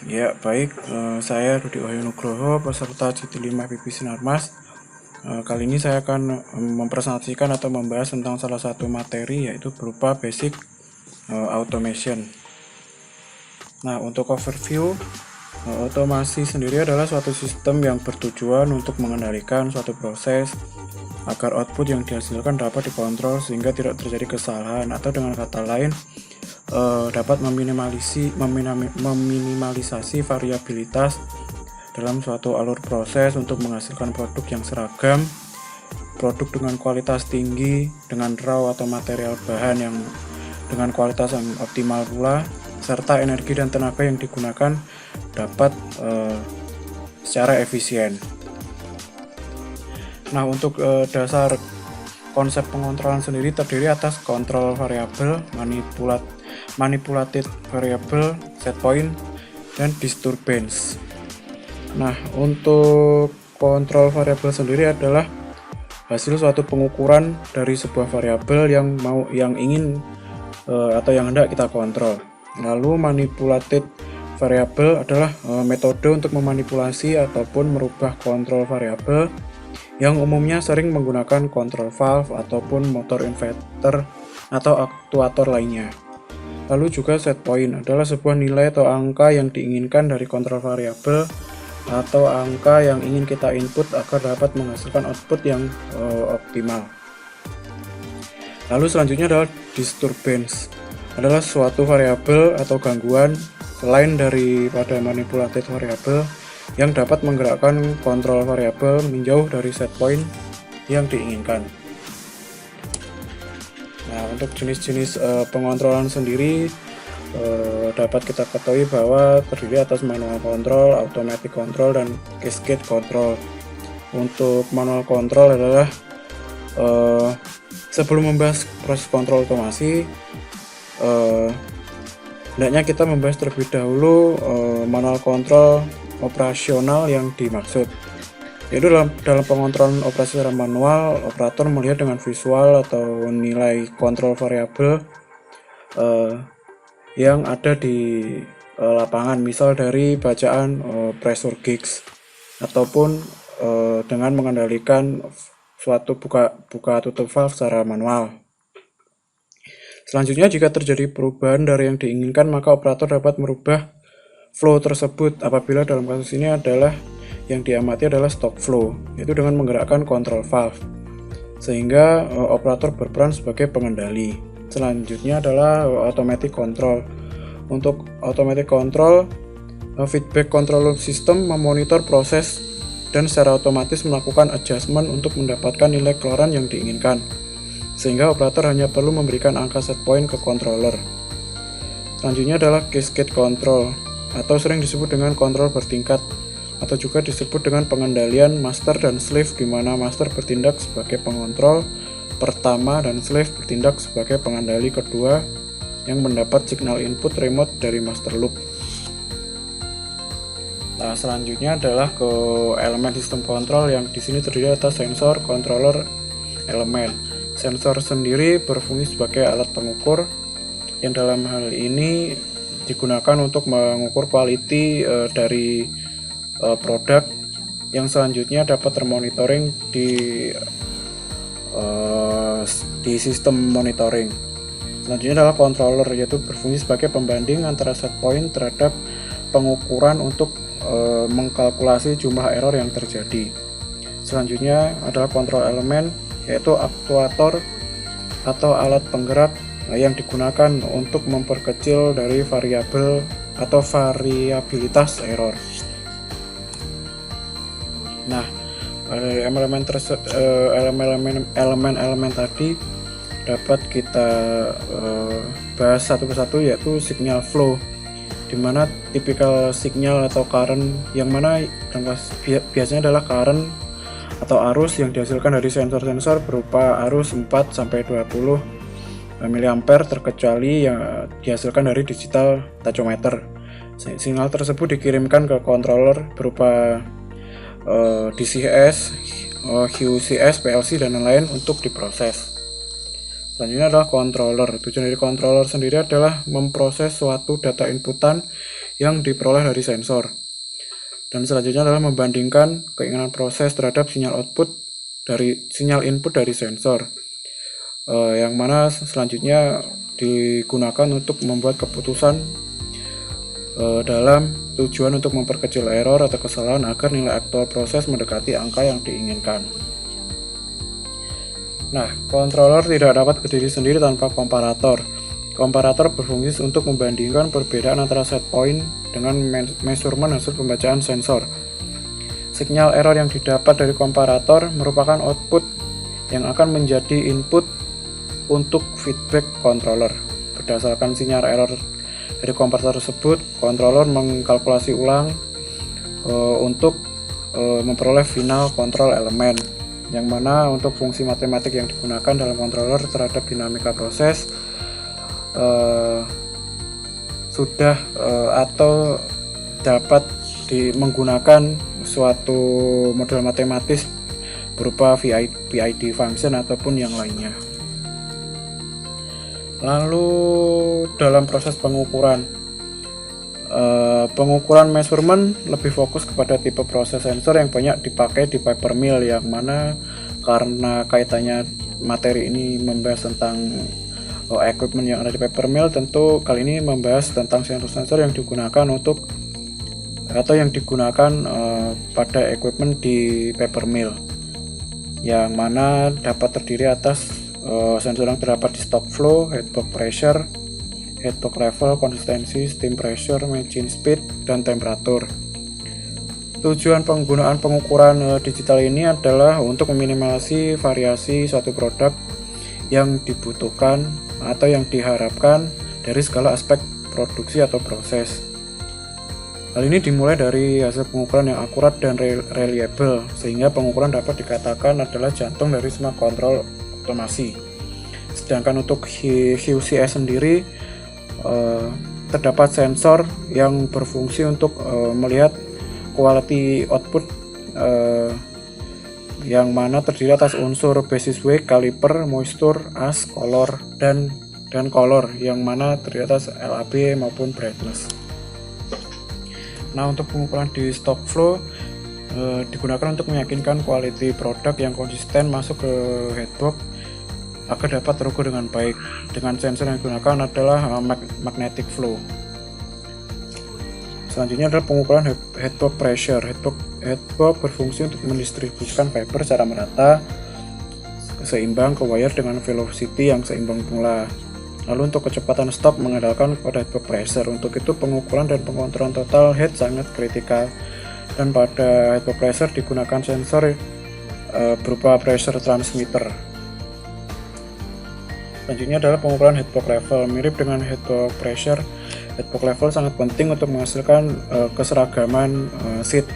Ya, baik. Saya Rudi Wahyu Nugroho, peserta CT5 PP Sinarmas. Kali ini saya akan mempresentasikan atau membahas tentang salah satu materi, yaitu berupa basic automation. Nah, untuk overview, otomasi sendiri adalah suatu sistem yang bertujuan untuk mengendalikan suatu proses agar output yang dihasilkan dapat dikontrol sehingga tidak terjadi kesalahan, atau dengan kata lain dapat meminimalisasi variabilitas dalam suatu alur proses untuk menghasilkan produk yang seragam, produk dengan kualitas tinggi, dengan raw atau material bahan yang dengan kualitas yang optimal pula, serta energi dan tenaga yang digunakan dapat secara efisien. Nah, untuk dasar konsep pengontrolan sendiri terdiri atas kontrol variabel, manipulated variable, set point, dan disturbance. Nah, untuk kontrol variabel sendiri adalah hasil suatu pengukuran dari sebuah variabel yang ingin atau yang hendak kita kontrol. Lalu manipulated variable adalah metode untuk memanipulasi ataupun merubah kontrol variabel yang umumnya sering menggunakan kontrol valve ataupun motor inverter atau aktuator lainnya. Lalu juga set point adalah sebuah nilai atau angka yang diinginkan dari kontrol variabel atau angka yang ingin kita input agar dapat menghasilkan output yang optimal. Lalu selanjutnya adalah disturbance, adalah suatu variabel atau gangguan selain daripada manipulated variable yang dapat menggerakkan kontrol variabel menjauh dari set point yang diinginkan. Nah, untuk jenis-jenis pengontrolan sendiri dapat kita ketahui bahwa terdiri atas manual control, automatic control, dan cascade control. Untuk manual control adalah sebelum membahas proses kontrol otomasi, hendaknya kita membahas terlebih dahulu manual control operasional yang dimaksud. Yaitu dalam pengontrolan operasi secara manual, operator melihat dengan visual atau nilai kontrol variabel yang ada di lapangan, misal dari bacaan pressure gauge ataupun dengan mengendalikan suatu buka tutup valve secara manual. Selanjutnya, jika terjadi perubahan dari yang diinginkan, maka operator dapat merubah flow tersebut. Apabila dalam kasus ini adalah yang diamati adalah stock flow, yaitu dengan menggerakkan kontrol valve, sehingga operator berperan sebagai pengendali. Selanjutnya adalah automatic control. Untuk automatic control, feedback control system memonitor proses dan secara otomatis melakukan adjustment untuk mendapatkan nilai keluaran yang diinginkan, sehingga operator hanya perlu memberikan angka set point ke controller. Selanjutnya adalah cascade control, atau sering disebut dengan kontrol bertingkat, atau juga disebut dengan pengendalian master dan slave, di mana master bertindak sebagai pengontrol pertama dan slave bertindak sebagai pengendali kedua yang mendapat signal input remote dari master loop. Nah, selanjutnya adalah ke elemen sistem kontrol yang di sini terdiri atas sensor, controller, elemen. Sensor sendiri berfungsi sebagai alat pengukur yang dalam hal ini digunakan untuk mengukur quality dari produk yang selanjutnya dapat termonitoring di sistem monitoring. Selanjutnya adalah controller, yaitu berfungsi sebagai pembanding antara set point terhadap pengukuran untuk mengkalkulasi jumlah error yang terjadi. Selanjutnya adalah kontrol elemen, yaitu aktuator atau alat penggerak yang digunakan untuk memperkecil dari variabel atau variabilitas error. Nah, elemen-elemen tadi dapat kita bahas satu persatu, yaitu signal flow, dimana tipikal signal atau current yang mana biasanya adalah current atau arus yang dihasilkan dari sensor-sensor berupa arus 4-20 mA terkecuali yang dihasilkan dari digital tachometer. Sinyal tersebut dikirimkan ke controller berupa DCS, QCS, PLC, dan lain-lain untuk diproses. Selanjutnya adalah controller. Tujuan dari controller sendiri adalah memproses suatu data inputan yang diperoleh dari sensor. Dan selanjutnya adalah membandingkan keinginan proses terhadap sinyal input dari sensor, yang mana selanjutnya digunakan untuk membuat keputusan dalam tujuan untuk memperkecil error atau kesalahan agar nilai aktual proses mendekati angka yang diinginkan. Nah, controller tidak dapat berdiri sendiri tanpa komparator. Komparator berfungsi untuk membandingkan perbedaan antara set point dengan measurement hasil pembacaan sensor. Sinyal error yang didapat dari komparator merupakan output yang akan menjadi input untuk feedback controller. Berdasarkan sinyal error dari komparator tersebut, controller mengkalkulasi ulang untuk memperoleh final control element, yang mana untuk fungsi matematik yang digunakan dalam controller terhadap dinamika proses sudah atau dapat menggunakan suatu model matematis berupa PID function ataupun yang lainnya. Lalu dalam proses pengukuran measurement lebih fokus kepada tipe proses sensor yang banyak dipakai di paper mill, yang mana karena kaitannya materi ini membahas tentang equipment yang ada di paper mill, tentu kali ini membahas tentang sensor-sensor yang digunakan pada equipment di paper mill, yang mana dapat terdiri atas sensor yang terdapat di stock flow, headbox pressure, headbox level, konsistensi, steam pressure, machine speed, dan temperatur. Tujuan penggunaan pengukuran digital ini adalah untuk meminimalisasi variasi suatu produk yang dibutuhkan atau yang diharapkan dari segala aspek produksi atau proses. Hal ini dimulai dari hasil pengukuran yang akurat dan reliable, sehingga pengukuran dapat dikatakan adalah jantung dari semua kontrol otomasi. Sedangkan untuk QCS sendiri terdapat sensor yang berfungsi untuk melihat quality output, yang mana terdiri atas unsur basis weight, caliper, moisture, as, color, dan color, yang mana terdiri atas LAB maupun brightness. Nah, untuk pengukuran di stock flow digunakan untuk meyakinkan quality produk yang konsisten masuk ke headbox agar dapat terukur dengan baik. Dengan sensor yang digunakan adalah magnetic flow. Selanjutnya adalah pengukuran headbox pressure. Headbox berfungsi untuk mendistribusikan fiber secara merata seimbang ke wire dengan velocity yang seimbang pula. Lalu untuk kecepatan stop mengandalkan pada headbox pressure. Untuk itu pengukuran dan pengontrolan total head sangat kritikal, dan pada headbox pressure digunakan sensor berupa pressure transmitter. Selanjutnya adalah pengukuran headbox level. Mirip dengan headbox pressure, headbox level sangat penting untuk menghasilkan keseragaman seat.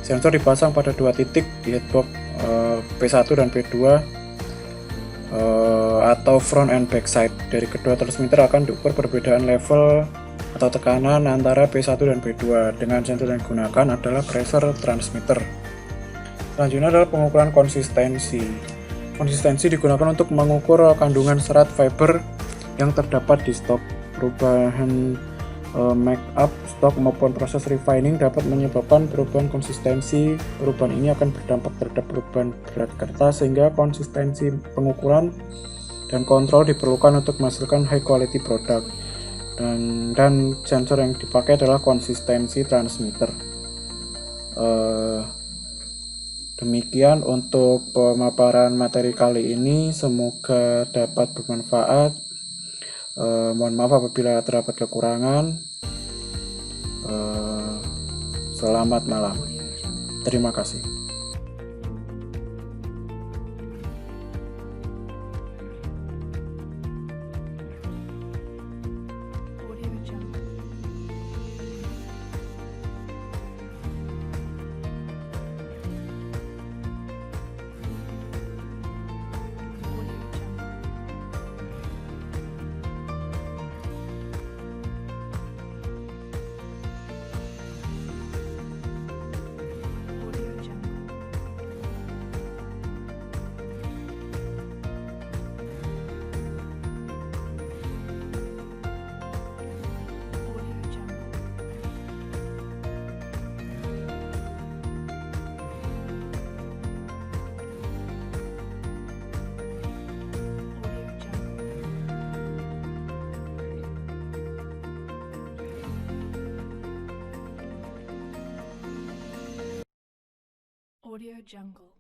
Sensor dipasang pada dua titik di headbox P1 dan P2 atau front and back side. Dari kedua transmitter akan diukur perbedaan level atau tekanan antara P1 dan P2 dengan sensor yang digunakan adalah pressure transmitter. Selanjutnya adalah pengukuran konsistensi. Konsistensi digunakan untuk mengukur kandungan serat fiber yang terdapat di stok. Perubahan make-up stok maupun proses refining dapat menyebabkan perubahan konsistensi. Perubahan ini akan berdampak terhadap perubahan berat kertas, sehingga konsistensi pengukuran dan kontrol diperlukan untuk menghasilkan high quality product. Dan sensor yang dipakai adalah konsistensi transmitter. Demikian untuk pemaparan materi kali ini, semoga dapat bermanfaat. Mohon maaf apabila terdapat kekurangan. Selamat malam. Terima kasih. Audio Jungle.